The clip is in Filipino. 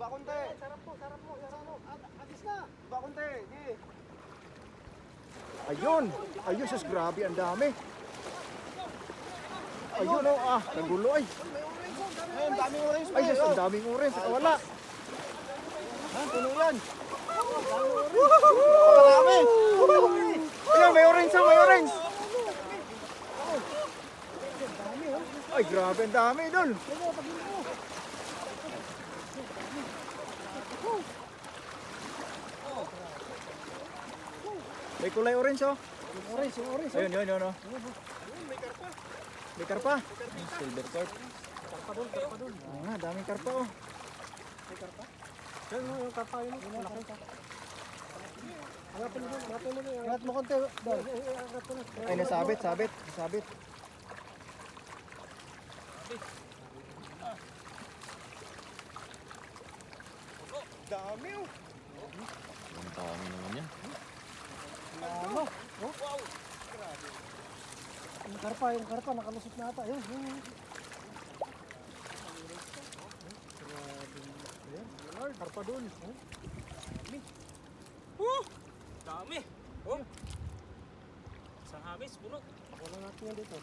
Baba konti. Sarap mo. Agis na. Baba konti. Di. Ayun. Ayun, sus, grabe, ang dami. Ayun, oh, nagulo ay. Ayun, daming orange. Ay, sus, ang daming orange. Wala. Ha? Puno yan. Marami. Ayun, may orange, may orange. Ay, grabe, ang dami, idol. May kulay orange, oh. Orange. Ayun, yun, oh. May karpa. Silver carp. Karpa doon. Oo nga, daming karpa, oh. May karpa? Yan mo yung karpa yun. Malaki ka. Hanapin mo. Angat mo konti. Angat mo na. Ay, nasabit. Dami oh. Ang dami naman yan. Ano? Wow. Yung karpa, nakalusot na ata. Yun. Grabe. Karpa doon. Dami. Oh. Isang hamis, puno. Wala natin yan dito.